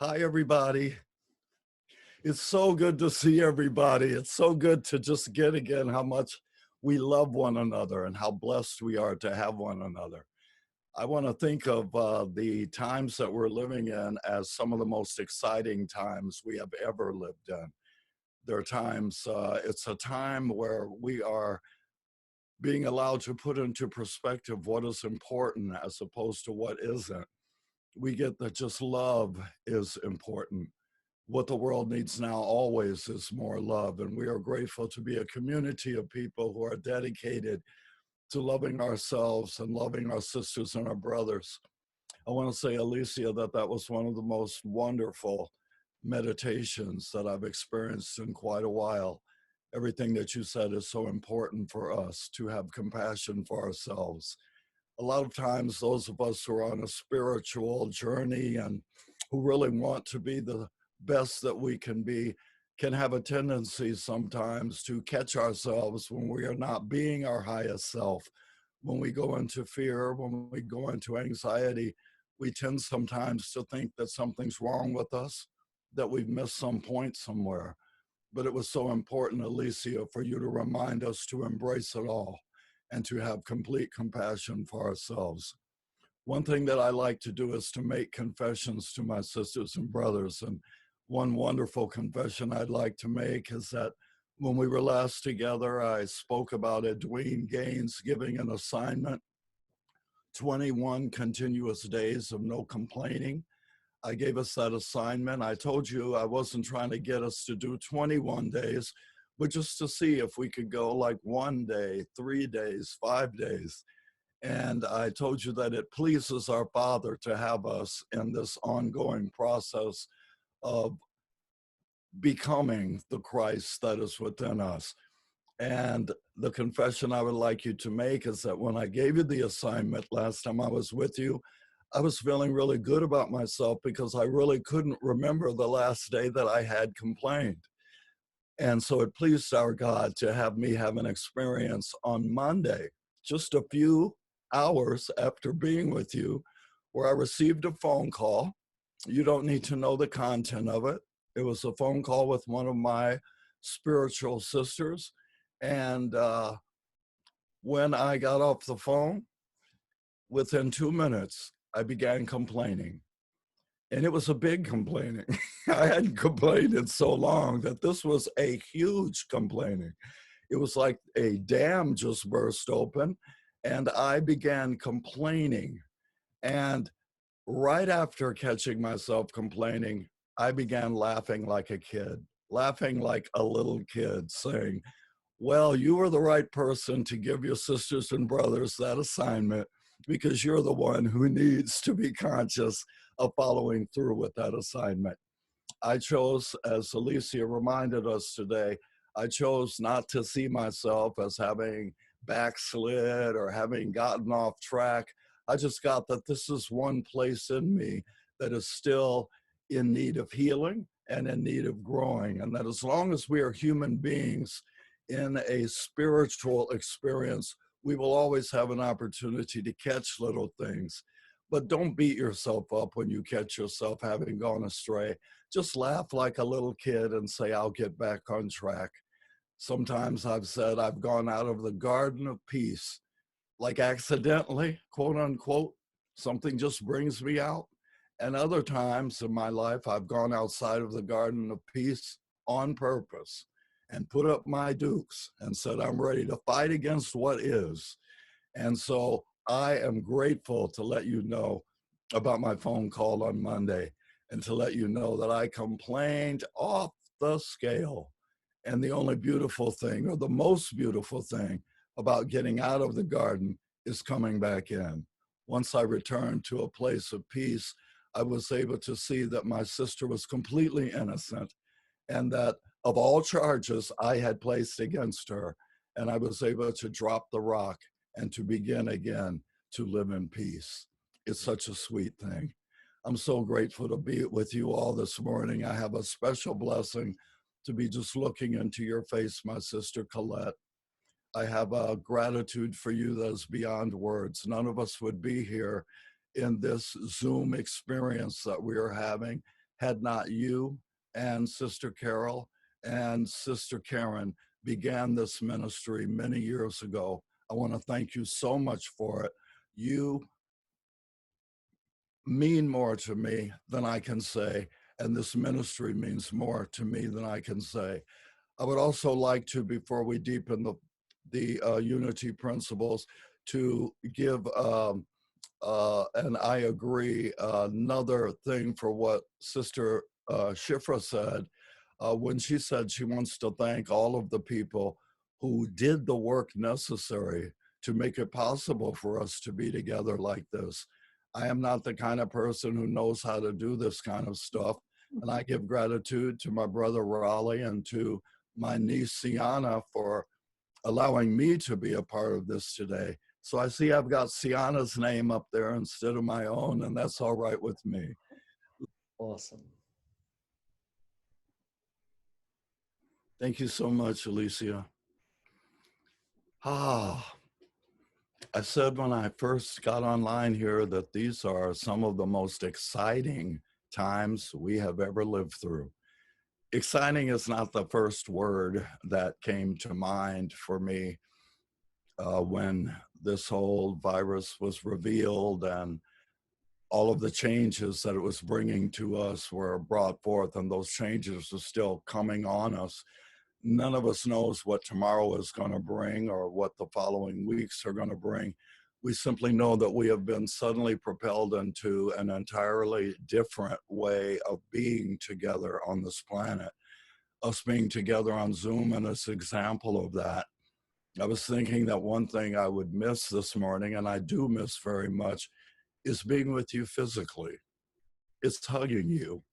Hi, everybody. It's so good to see everybody. It's so good to just get again how much we love one another and how blessed we are to have one another. I want to think of the times that we're living in as some of the most exciting times we have ever lived in. There are times, it's a time where we are being allowed to put into perspective what is important as opposed to what isn't. We get that just love is important. What the world needs now always is more love. And we are grateful to be a community of people who are dedicated to loving ourselves and loving our sisters and our brothers. I want to say, Alicia, that was one of the most wonderful meditations that I've experienced in quite a while. Everything that you said is so important for us to have compassion for ourselves. A lot of times, those of us who are on a spiritual journey and who really want to be the best that we can have a tendency sometimes to catch ourselves when we are not being our highest self. When we go into fear, when we go into anxiety, we tend sometimes to think that something's wrong with us, that we've missed some point somewhere. But it was so important, Alicia, for you to remind us to embrace it all and to have complete compassion for ourselves. One thing that I like to do is to make confessions to my sisters and brothers. And one wonderful confession I'd like to make is that when we were last together, I spoke about Edwene Gaines giving an assignment, 21 continuous days of no complaining. I gave us that assignment. I told you I wasn't trying to get us to do 21 days, but just to see if we could go like 1 day, 3 days, 5 days. And I told you that it pleases our Father to have us in this ongoing process of becoming the Christ that is within us. And the confession I would like you to make is that when I gave you the assignment last time I was with you, I was feeling really good about myself because I really couldn't remember the last day that I had complained. And so it pleased our God to have me have an experience on Monday, just a few hours after being with you, where I received a phone call. You don't need to know the content of it. It was a phone call with one of my spiritual sisters. And when I got off the phone, within 2 minutes, I began complaining. And it was a big complaining. I hadn't complained in so long that this was a huge complaining. It was like a dam just burst open, and I began complaining. And right after catching myself complaining, I began laughing like a kid, laughing like a little kid, saying, well, you were the right person to give your sisters and brothers that assignment because you're the one who needs to be conscious of following through with that assignment. I chose, as Alicia reminded us today, I chose not to see myself as having backslid or having gotten off track. I just got that this is one place in me that is still in need of healing and in need of growing. And that as long as we are human beings in a spiritual experience, we will always have an opportunity to catch little things. But don't beat yourself up when you catch yourself having gone astray. Just laugh like a little kid and say, I'll get back on track. Sometimes I've said I've gone out of the garden of peace, like accidentally, quote unquote, something just brings me out. And other times in my life, I've gone outside of the garden of peace on purpose and put up my dukes and said, I'm ready to fight against what is. And so I am grateful to let you know about my phone call on Monday and to let you know that I complained off the scale. And the only beautiful thing, or the most beautiful thing about getting out of the garden is coming back in. Once I returned to a place of peace, I was able to see that my sister was completely innocent and that of all charges I had placed against her, and I was able to drop the rock and to begin again to live in peace. It's such a sweet thing. I'm so grateful to be with you all this morning. I have a special blessing to be just looking into your face, my sister Colette. I have a gratitude for you that is beyond words. None of us would be here in this Zoom experience that we are having had not you and Sister Carol and Sister Karen began this ministry many years ago. I want to thank you so much for it. You mean more to me than I can say, and this ministry means more to me than I can say. I would also like to, before we deepen the unity principles, to give, and I agree, another thing for what Sister Shifra said, when she said she wants to thank all of the people who did the work necessary to make it possible for us to be together like this. I am not the kind of person who knows how to do this kind of stuff. And I give gratitude to my brother Raleigh and to my niece Sienna for allowing me to be a part of this today. So I see I've got Sienna's name up there instead of my own, and that's all right with me. Awesome. Thank you so much, Alicia. I said when I first got online here that these are some of the most exciting times we have ever lived through. Exciting is not the first word that came to mind for me when this whole virus was revealed and all of the changes that it was bringing to us were brought forth, and those changes are still coming on us. None of us knows what tomorrow is going to bring or what the following weeks are going to bring. We simply know that we have been suddenly propelled into an entirely different way of being together on this planet. Us being together on Zoom and this example of that. I was thinking that one thing I would miss this morning, and I do miss very much, is being with you physically. It's hugging you.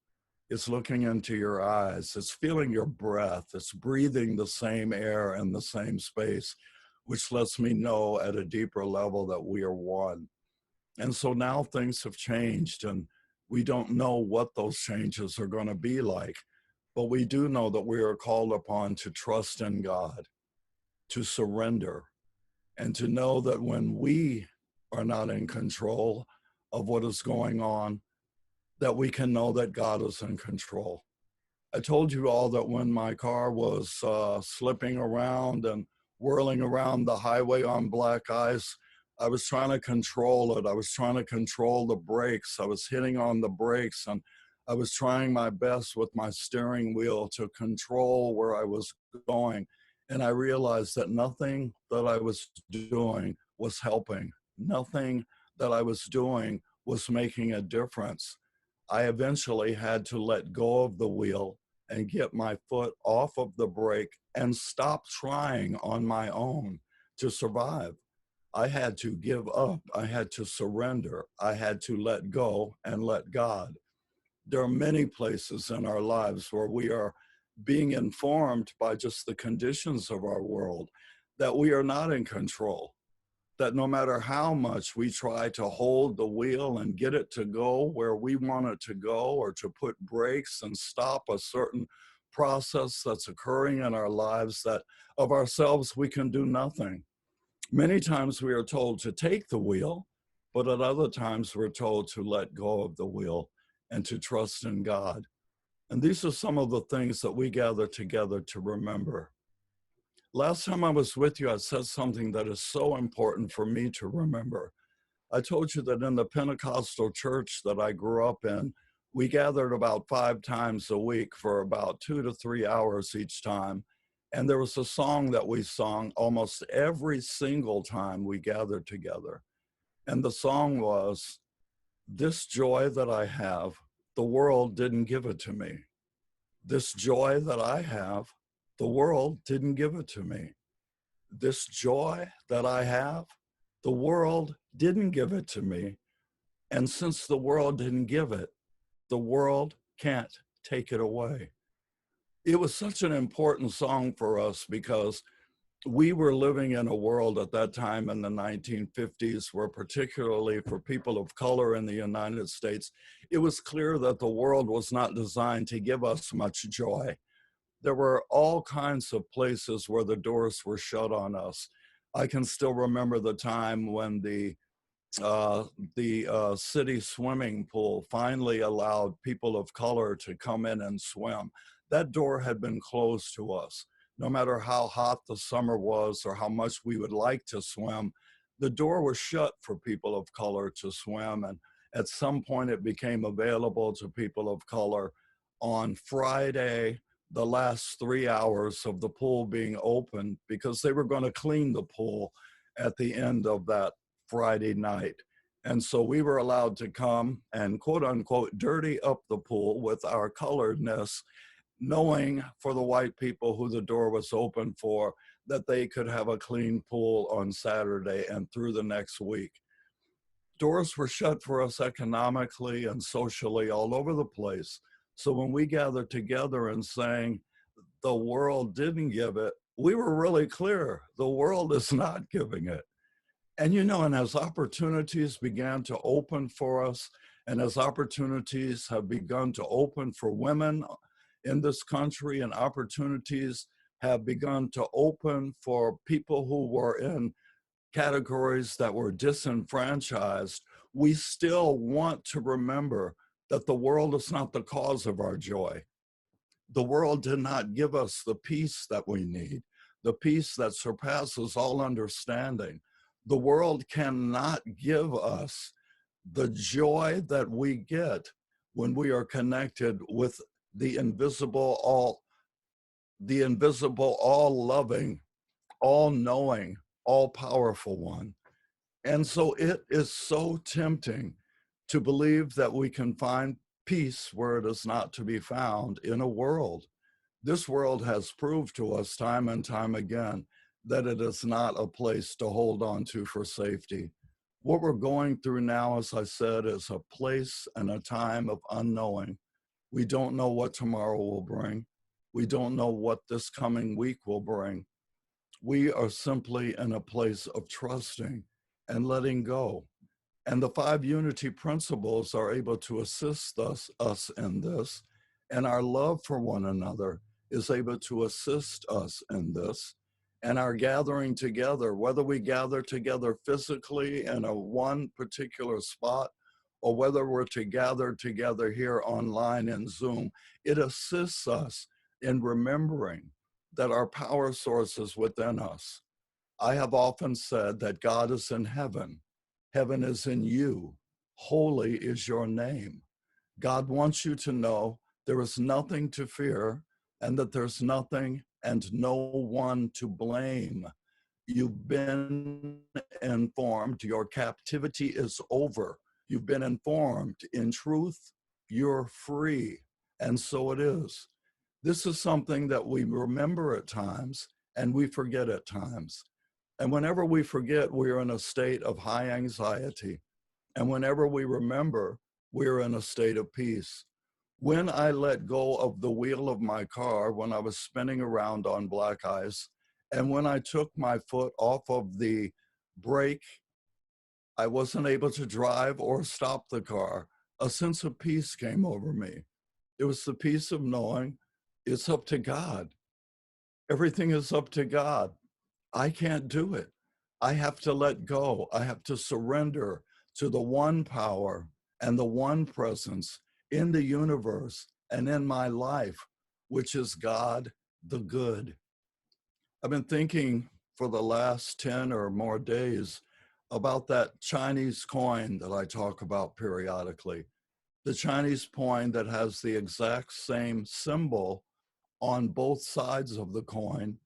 It's looking into your eyes. It's feeling your breath. It's breathing the same air in the same space, which lets me know at a deeper level that we are one. And so now things have changed, and we don't know what those changes are going to be like. But we do know that we are called upon to trust in God, to surrender, and to know that when we are not in control of what is going on, that we can know that God is in control. I told you all that when my car was slipping around and whirling around the highway on black ice, I was trying to control it. I was trying to control the brakes. I was hitting on the brakes, and I was trying my best with my steering wheel to control where I was going. And I realized that nothing that I was doing was helping. Nothing that I was doing was making a difference. I eventually had to let go of the wheel and get my foot off of the brake and stop trying on my own to survive. I had to give up. I had to surrender. I had to let go and let God. There are many places in our lives where we are being informed by just the conditions of our world that we are not in control, that no matter how much we try to hold the wheel and get it to go where we want it to go, or to put brakes and stop a certain process that's occurring in our lives, that of ourselves we can do nothing. Many times we are told to take the wheel, but at other times we're told to let go of the wheel and to trust in God. And these are some of the things that we gather together to remember. Last time I was with you, I said something that is so important for me to remember. I told you that in the Pentecostal church that I grew up in, we gathered about 5 times a week for about 2 to 3 hours each time. And there was a song that we sung almost every single time we gathered together. And the song was, "This joy that I have, the world didn't give it to me. This joy that I have, the world didn't give it to me. This joy that I have, the world didn't give it to me. And since the world didn't give it, the world can't take it away." It was such an important song for us because we were living in a world at that time in the 1950s where, particularly for people of color in the United States, it was clear that the world was not designed to give us much joy. There were all kinds of places where the doors were shut on us. I can still remember the time when the uh, the city swimming pool finally allowed people of color to come in and swim. That door had been closed to us. No matter how hot the summer was or how much we would like to swim, the door was shut for people of color to swim. And at some point, it became available to people of color on Friday, the last 3 hours of the pool being open, because they were going to clean the pool at the end of that Friday night. And so we were allowed to come and quote unquote dirty up the pool with our coloredness, knowing for the white people who the door was open for that they could have a clean pool on Saturday and through the next week. Doors were shut for us economically and socially all over the place. So when we gathered together and saying the world didn't give it, we were really clear the world is not giving it. And and as opportunities began to open for us, and as opportunities have begun to open for women in this country, and opportunities have begun to open for people who were in categories that were disenfranchised, we still want to remember that the world is not the cause of our joy. The world did not give us the peace that we need, the peace that surpasses all understanding. The world cannot give us the joy that we get when we are connected with the invisible, all loving, all knowing, all powerful one. And so it is so tempting to believe that we can find peace where it is not to be found in a world. This world has proved to us time and time again that it is not a place to hold on to for safety. What we're going through now, as I said, is a place and a time of unknowing. We don't know what tomorrow will bring. We don't know what this coming week will bring. We are simply in a place of trusting and letting go. And the five unity principles are able to assist us in this. And our love for one another is able to assist us in this. And our gathering together, whether we gather together physically in a one particular spot, or whether we're to gather together here online in Zoom, it assists us in remembering that our power source is within us. I have often said that God is in heaven. Heaven is in you. Holy is your name. God wants you to know there is nothing to fear and that there's nothing and no one to blame. You've been informed. Your captivity is over. You've been informed. In truth, you're free. And so it is. This is something that we remember at times and we forget at times. And whenever we forget, we are in a state of high anxiety. And whenever we remember, we're in a state of peace. When I let go of the wheel of my car when I was spinning around on black ice, and when I took my foot off of the brake, I wasn't able to drive or stop the car. A sense of peace came over me. It was the peace of knowing it's up to God. Everything is up to God. I can't do it. I have to let go. I have to surrender to the one power and the one presence in the universe and in my life, which is God the good. I've been thinking for the last 10 or more days about that Chinese coin that I talk about periodically. The Chinese coin that has the exact same symbol on both sides of the coin,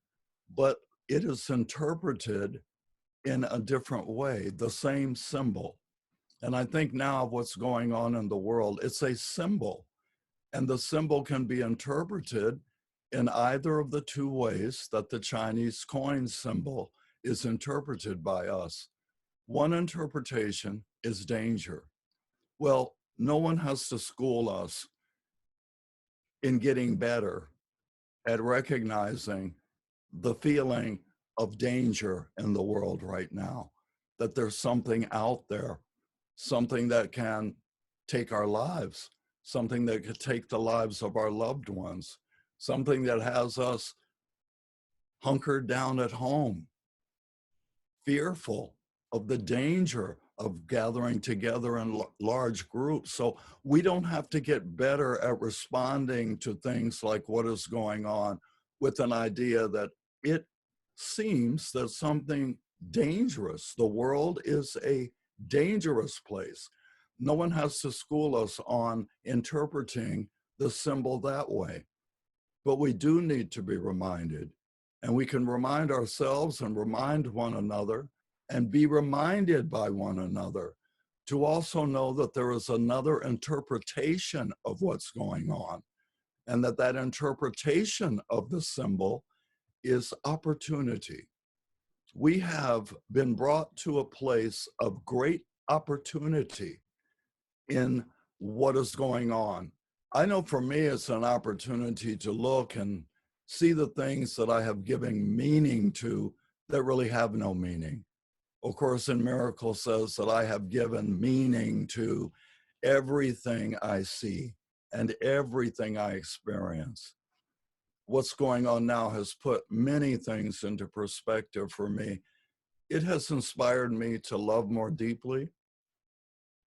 but it is interpreted in a different way, the same symbol. And I think now of what's going on in the world, it's a symbol. And the symbol can be interpreted in either of the two ways that the Chinese coin symbol is interpreted by us. One interpretation is danger. Well, no one has to school us in getting better at recognizing the feeling of danger in the world right now, that there's something out there, something that can take our lives, something that could take the lives of our loved ones, something that has us hunkered down at home, fearful of the danger of gathering together in large groups. So we don't have to get better at responding to things like what is going on with an idea that it seems that something dangerous. The world is a dangerous place. No one has to school us on interpreting the symbol that way. But we do need to be reminded, and we can remind ourselves and remind one another and be reminded by one another to also know that there is another interpretation of what's going on, and that that interpretation of the symbol is opportunity. We have been brought to a place of great opportunity in what is going on. I know for me, it's an opportunity to look and see the things that I have given meaning to that really have no meaning. Of course, in Miracle says that I have given meaning to everything I see and everything I experience. What's going on now has put many things into perspective for me. It has inspired me to love more deeply,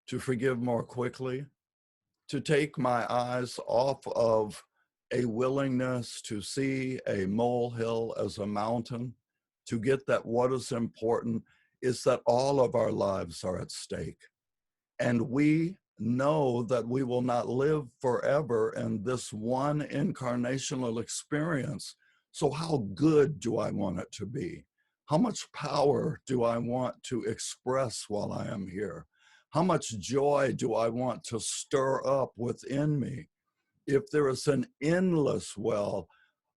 to forgive more quickly, to take my eyes off of a willingness to see a molehill as a mountain, to get that what is important is that all of our lives are at stake. And we know that we will not live forever in this one incarnational experience. So, how good do I want it to be? How much power do I want to express while I am here? How much joy do I want to stir up within me? If there is an endless well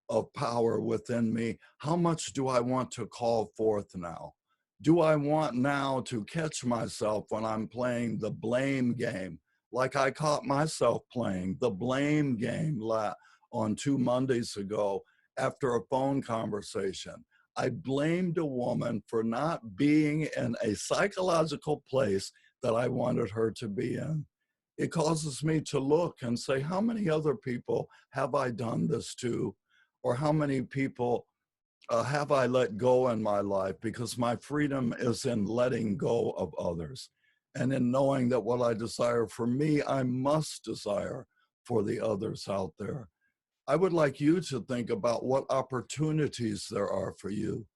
of power within me, how much do I want to call forth now? Do I want now to catch myself when I'm playing the blame game, like I caught myself playing the blame game on 2 Mondays ago after a phone conversation? I blamed a woman for not being in a psychological place that I wanted her to be in. It causes me to look and say, how many other people have I done this to? Or how many people have I let go in my life? Because my freedom is in letting go of others and in knowing that what I desire for me, I must desire for the others out there. I would like you to think about what opportunities there are for you,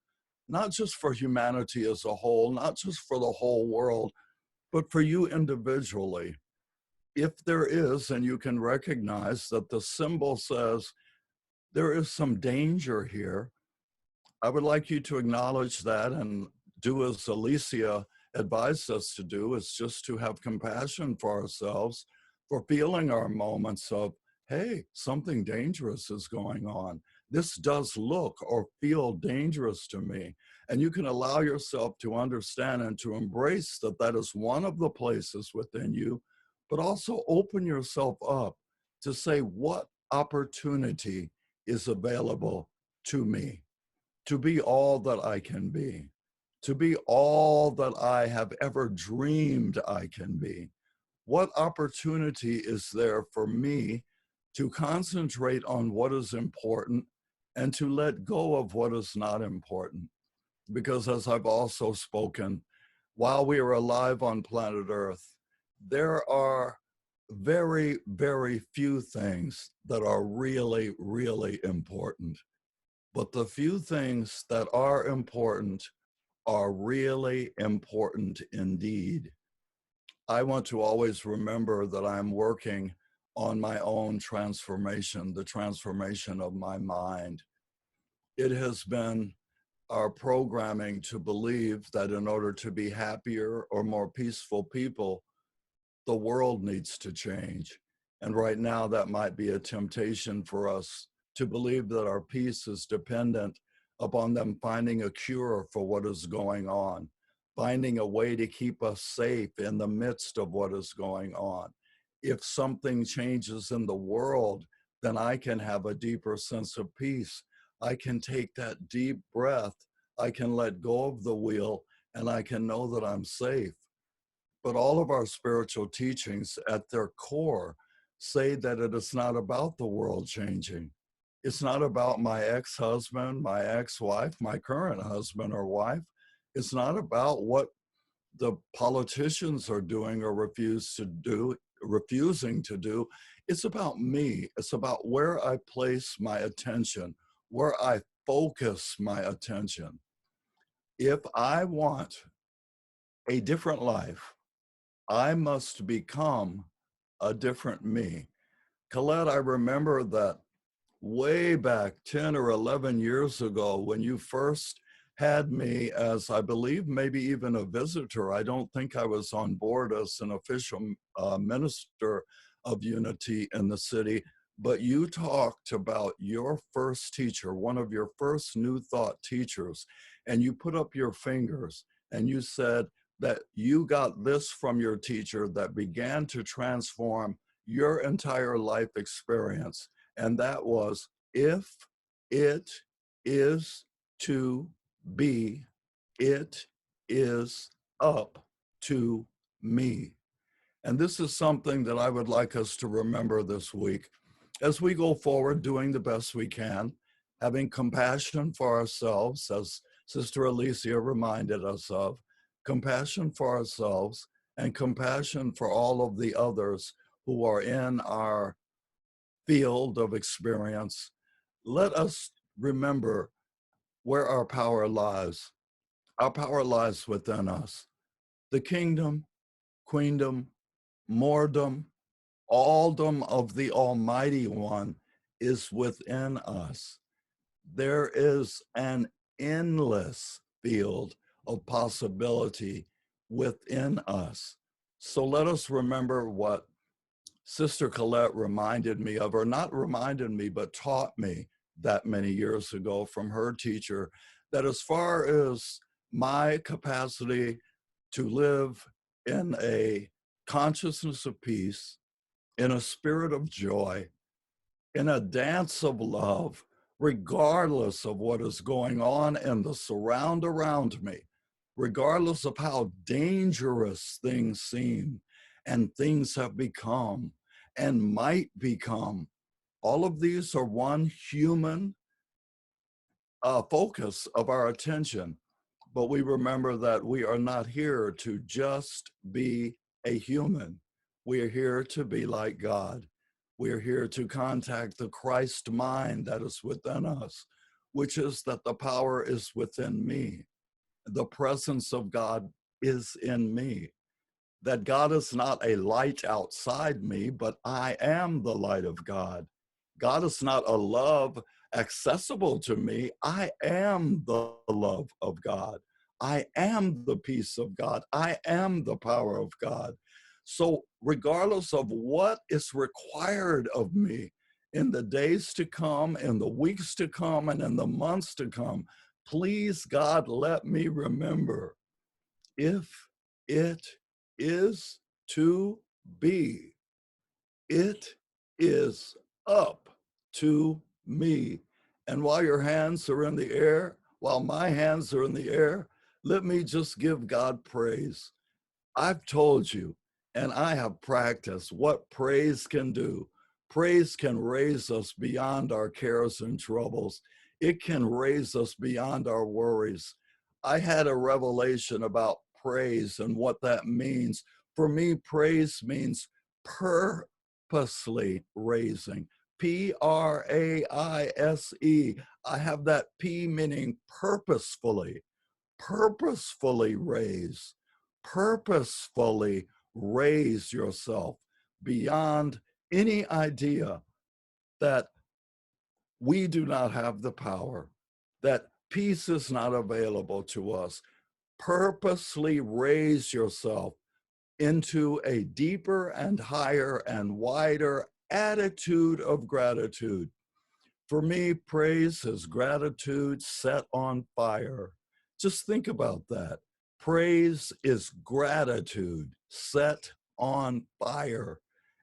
not just for humanity as a whole, not just for the whole world, but for you individually. If there is, and you can recognize that the symbol says there is some danger here, I would like you to acknowledge that and do as Alicia advised us to do, is just to have compassion for ourselves for feeling our moments of, hey, something dangerous is going on. This does look or feel dangerous to me. And you can allow yourself to understand and to embrace that that is one of the places within you, but also open yourself up to say, what opportunity is available to me to be all that I can be, to be all that I have ever dreamed I can be? What opportunity is there for me to concentrate on what is important and to let go of what is not important? Because as I've also spoken, while we are alive on planet Earth, there are very, very few things that are really, really important. But the few things that are important are really important indeed. I want to always remember that I'm working on my own transformation, the transformation of my mind. It has been our programming to believe that in order to be happier or more peaceful people, the world needs to change. And right now, that might be a temptation for us to believe that our peace is dependent upon them finding a cure for what is going on, finding a way to keep us safe in the midst of what is going on. If something changes in the world, then I can have a deeper sense of peace. I can take that deep breath. I can let go of the wheel and I can know that I'm safe. But all of our spiritual teachings at their core say that it is not about the world changing. It's not about my ex-husband, my ex-wife, my current husband or wife. It's not about what the politicians are doing or refusing to do. It's about me. It's about where I place my attention, where I focus my attention. If I want a different life, I must become a different me. Colette, I remember that way back 10 or 11 years ago when you first had me as, I believe, maybe even a visitor. I don't think I was on board as an official minister of unity in the city, but you talked about your first teacher, one of your first New Thought teachers, and you put up your fingers and you said that you got this from your teacher that began to transform your entire life experience. And that was, if it is to be, it is up to me. And this is something that I would like us to remember this week as we go forward, doing the best we can, having compassion for ourselves, as Sister Alicia reminded us of, compassion for ourselves and compassion for all of the others who are in our field of experience. Let us remember where our power lies. Our power lies within us. The kingdom, queendom, moredom, alldom of the Almighty One is within us. There is an endless field of possibility within us. So let us remember what Sister Colette reminded me of, or not reminded me, but taught me that many years ago from her teacher, that as far as my capacity to live in a consciousness of peace, in a spirit of joy, in a dance of love, regardless of what is going on in the surround around me, regardless of how dangerous things seem and things have become and might become. All of these are one human focus of our attention. But we remember that we are not here to just be a human. We are here to be like God. We are here to contact the Christ mind that is within us, which is that the power is within me. The presence of God is in me. That God is not a light outside me, but I am the light of God. God is not a love accessible to me. I am the love of God. I am the peace of God. I am the power of God. So, regardless of what is required of me in the days to come, in the weeks to come, and in the months to come, please, God, let me remember, if it is to be, it is up to me. And while your hands are in the air, while my hands are in the air, let me just give God praise. I've told you, and I have practiced what praise can do. Praise can raise us beyond our cares and troubles. It can raise us beyond our worries. I had a revelation about praise and what that means. For me, praise means purposely raising. Praise. I have that P meaning purposefully, purposefully purposefully raise yourself beyond any idea that we do not have the power, that peace is not available to us. Purposely raise yourself into a deeper and higher and wider attitude of gratitude. For me, praise is gratitude set on fire. Just think about that. Praise is gratitude set on fire.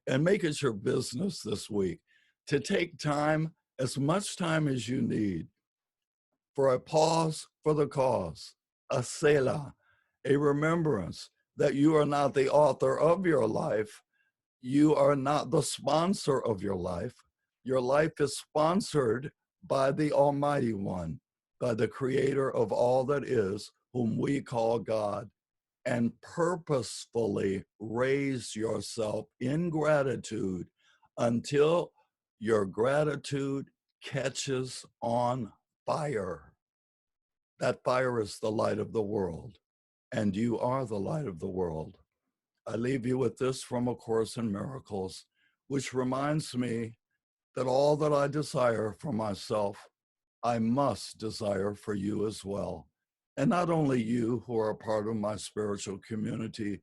And make it your business this week to take time, as much time as you need, for a pause for the cause, a Selah, a remembrance that you are not the author of your life. You are not the sponsor of your life. Your life is sponsored by the Almighty One, by the creator of all that is, whom we call God. and purposefully raise yourself in gratitude until your gratitude catches on fire. That fire is the light of the world, and you are the light of the world. I leave you with this from A Course in Miracles, which reminds me that all that I desire for myself, I must desire for you as well. And not only you who are a part of my spiritual community,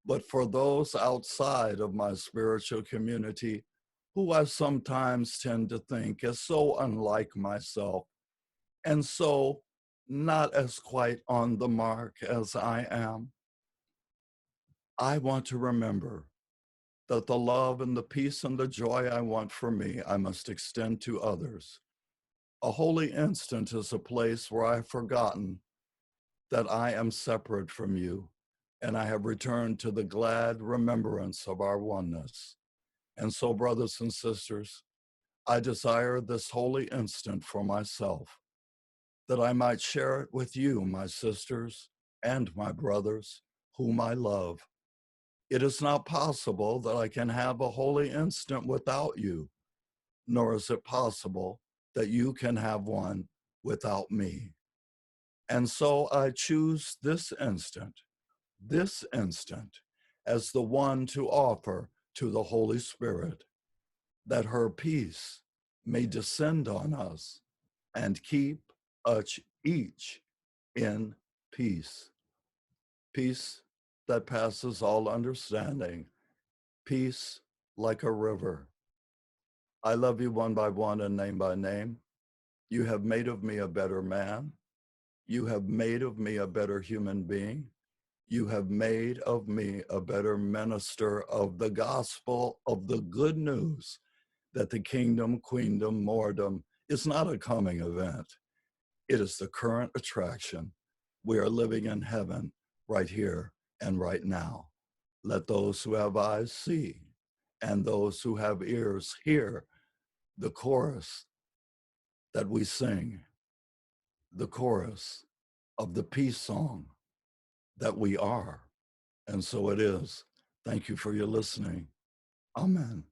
but for those outside of my spiritual community who I sometimes tend to think is so unlike myself and so not as quite on the mark as I am. I want to remember that the love and the peace and the joy I want for me, I must extend to others. A holy instant is a place where I've forgotten that I am separate from you, and I have returned to the glad remembrance of our oneness. And so, brothers and sisters, I desire this holy instant for myself, that I might share it with you, my sisters and my brothers, whom I love. It is not possible that I can have a holy instant without you, nor is it possible that you can have one without me. And so I choose this instant, as the one to offer to the Holy Spirit, that her peace may descend on us and keep us each in peace. Peace that passes all understanding, peace like a river. I love you one by one and name by name. You have made of me a better man. You have made of me a better human being. You have made of me a better minister of the gospel of the good news that the kingdom, queendom, mordom is not a coming event. It is the current attraction. We are living in heaven right here and right now. Let those who have eyes see, and those who have ears hear the chorus that we sing, the chorus of the peace song that we are. And so it is. Thank you for your listening. Amen.